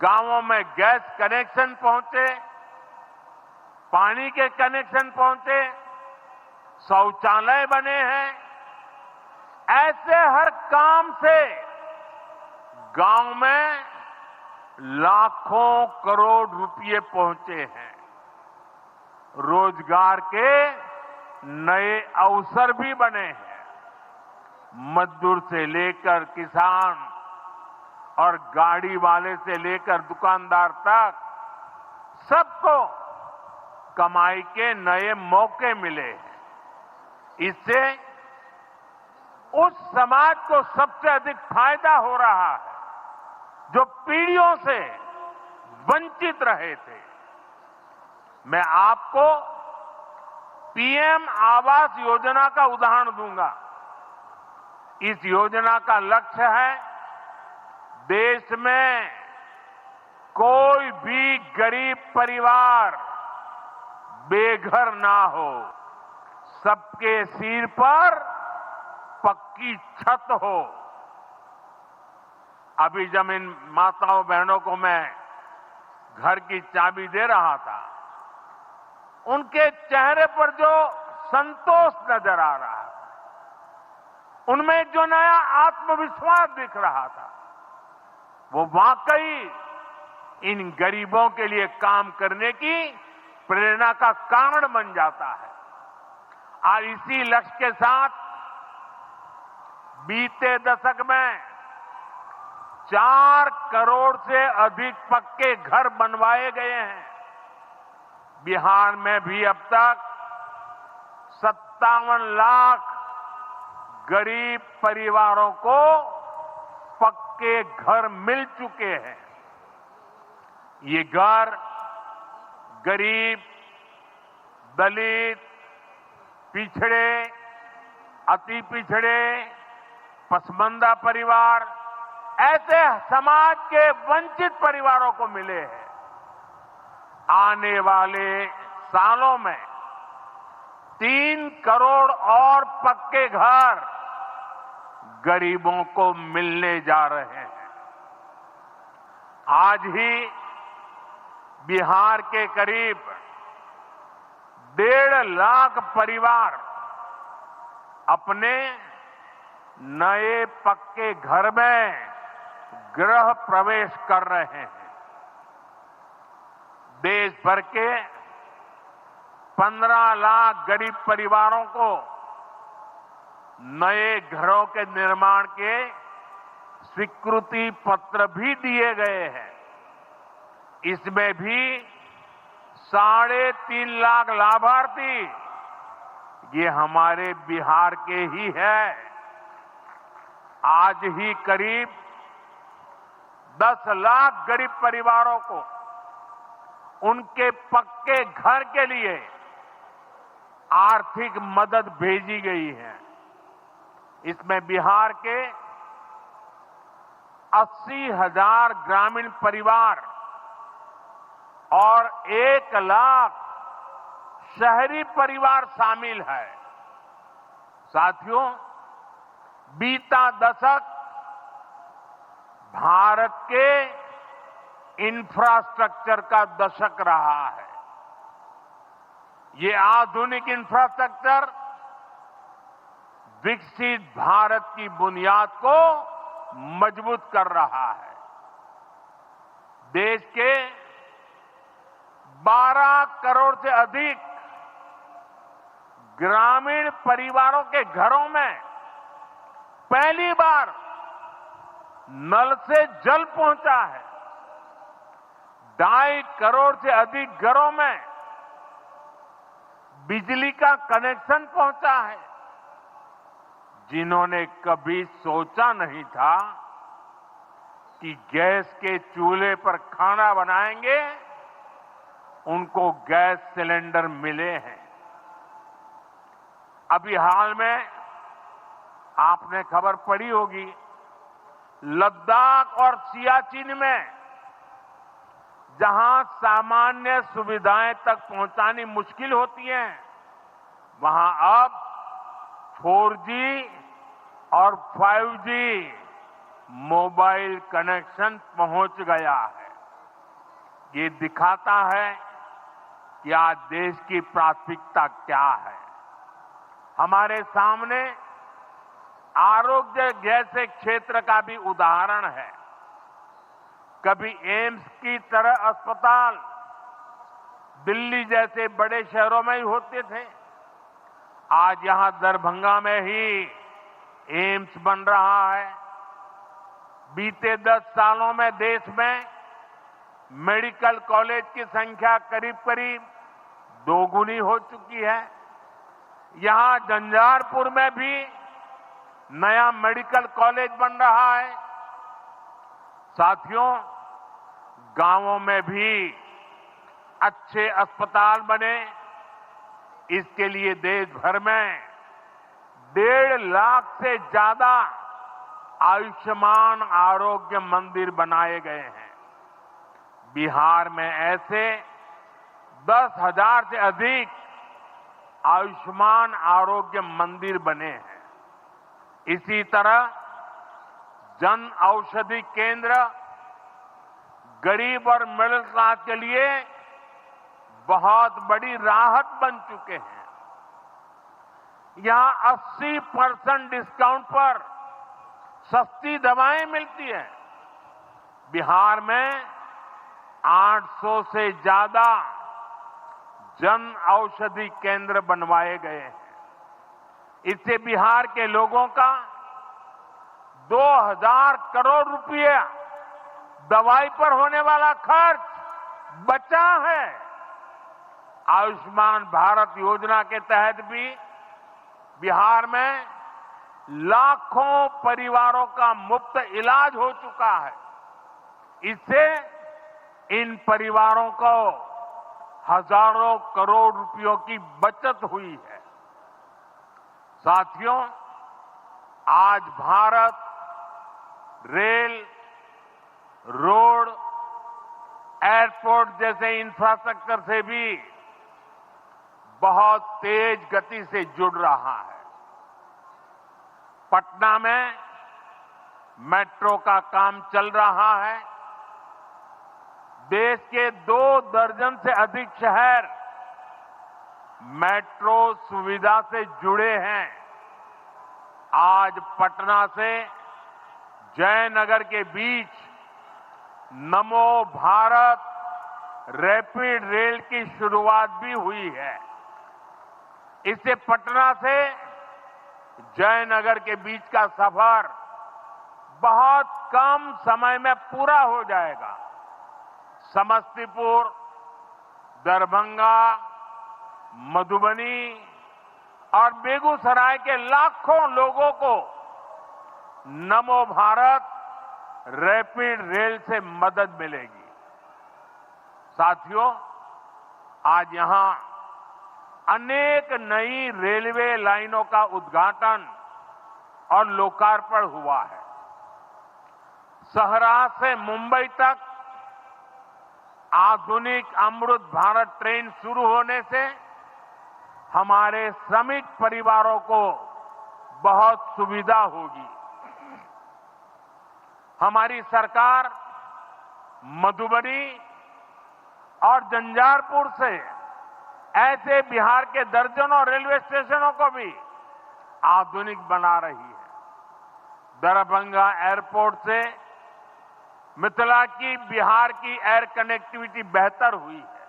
गांवों में gas connection पहुंचे, पानी के कनेक्शन पहुंचे, शौचालय बने हैं। ऐसे हर काम से गांव में लाखों करोड़ रुपए पहुंचे हैं। रोजगार के नए अवसर भी बने हैं। मजदूर से लेकर किसान और गाड़ी वाले से लेकर दुकानदार तक सबको कमाई के नए मौके मिले हैं। इससे उस समाज को सबसे अधिक फायदा हो रहा है जो पीढ़ियों से वंचित रहे थे। मैं आपको पीएम आवास योजना का उदाहरण दूंगा। इस योजना का लक्ष्य है देश में कोई भी गरीब परिवार बेघर ना हो, सबके सिर पर पक्की छत हो। अभी जब इन माताओं बहनों को मैं घर की चाबी दे रहा था, उनके चेहरे पर जो संतोष नजर आ रहा था, उनमें जो नया आत्मविश्वास दिख रहा था, वो वाकई इन गरीबों के लिए काम करने की प्रेरणा का कारण बन जाता है। और इसी लक्ष्य के साथ बीते दशक में 4 करोड़ से अधिक पक्के घर बनवाए गए हैं। बिहार में भी अब तक 57 लाख गरीब परिवारों को पक्के घर मिल चुके हैं। ये घर गरीब, दलित, पिछड़े, अति पिछड़े, पसमानदा परिवार, ऐसे समाज के वंचित परिवारों को मिले हैं। आने वाले सालों में 3 करोड़ और पक्के घर गरीबों को मिलने जा रहे हैं। आज ही बिहार के करीब 1.5 लाख परिवार अपने नए पक्के घर में गृह प्रवेश कर रहे हैं। देश भर के 15 लाख गरीब परिवारों को नए घरों के निर्माण के स्वीकृति पत्र भी दिए गए हैं। इसमें भी 3.5 लाख लाभार्थी ये हमारे बिहार के ही है। आज ही करीब 10 लाख गरीब परिवारों को उनके पक्के घर के लिए आर्थिक मदद भेजी गई है। इसमें बिहार के 80,000 ग्रामीण परिवार और 1 लाख शहरी परिवार शामिल है। साथियों, बीता दशक भारत के इंफ्रास्ट्रक्चर का दशक रहा है। ये आधुनिक इंफ्रास्ट्रक्चर विकसित भारत की बुनियाद को मजबूत कर रहा है। देश के 12 करोड़ से अधिक ग्रामीण परिवारों के घरों में पहली बार नल से जल पहुंचा है। 2.5 करोड़ से अधिक घरों में बिजली का कनेक्शन पहुंचा है। जिन्होंने कभी सोचा नहीं था कि गैस के चूल्हे पर खाना बनाएंगे, उनको गैस सिलेंडर मिले हैं। अभी हाल में आपने खबर पढ़ी होगी, लद्दाख और सियाचिन में जहां सामान्य सुविधाएं तक पहुंचानी मुश्किल होती हैं, वहां अब 4G और 5G मोबाइल कनेक्शन पहुंच गया है। ये दिखाता है कि आज देश की प्राथमिकता क्या है। हमारे सामने आरोग्य जैसे क्षेत्र का भी उदाहरण है। कभी एम्स की तरह अस्पताल दिल्ली जैसे बड़े शहरों में ही होते थे, आज यहां दरभंगा में ही एम्स बन रहा है। बीते 10 सालों में देश में मेडिकल कॉलेज की संख्या करीब करीब 2 गुनी हो चुकी है। यहां झंझारपुर में भी नया मेडिकल कॉलेज बन रहा है। साथियों, गांवों में भी अच्छे अस्पताल बने, इसके लिए देश भर में 1.5 लाख से ज्यादा आयुष्मान आरोग्य मंदिर बनाए गए हैं। बिहार में ऐसे 10,000 से अधिक आयुष्मान आरोग्य मंदिर बने हैं। इसी तरह जन औषधि केंद्र गरीब और मिडिल क्लास के लिए बहुत बड़ी राहत बन चुके हैं। यहां 80% डिस्काउंट पर सस्ती दवाएं मिलती हैं। बिहार में 800 से ज्यादा जन औषधि केंद्र बनवाए गए हैं। इससे बिहार के लोगों का 2,000 करोड़ रुपया दवाई पर होने वाला खर्च बचा है। आयुष्मान भारत योजना के तहत भी बिहार में लाखों परिवारों का मुफ्त इलाज हो चुका है। इससे इन परिवारों को हजारों करोड़ रुपयों की बचत हुई है। साथियों, आज भारत रेल, रोड, एयरपोर्ट जैसे इंफ्रास्ट्रक्चर से भी बहुत तेज गति से जुड़ रहा है। पटना में मेट्रो का काम चल रहा है। देश के 2 दर्जन से अधिक शहर मेट्रो सुविधा से जुड़े हैं। आज पटना से जयनगर के बीच नमो भारत रैपिड रेल की शुरुआत भी हुई है। इससे पटना से जयनगर के बीच का सफर बहुत कम समय में पूरा हो जाएगा। समस्तीपुर, दरभंगा, मधुबनी और बेगूसराय के लाखों लोगों को नमो भारत रैपिड रेल से मदद मिलेगी। साथियों, आज यहां अनेक नई रेलवे लाइनों का उद्घाटन और लोकार्पण हुआ है। सहरा से मुंबई तक आधुनिक अमृत भारत ट्रेन शुरू होने से हमारे श्रमिक परिवारों को बहुत सुविधा होगी। हमारी सरकार मधुबनी और झंझारपुर से ऐसे बिहार के दर्जनों रेलवे स्टेशनों को भी आधुनिक बना रही है। दरभंगा एयरपोर्ट से मिथिला की बिहार की एयर कनेक्टिविटी बेहतर हुई है।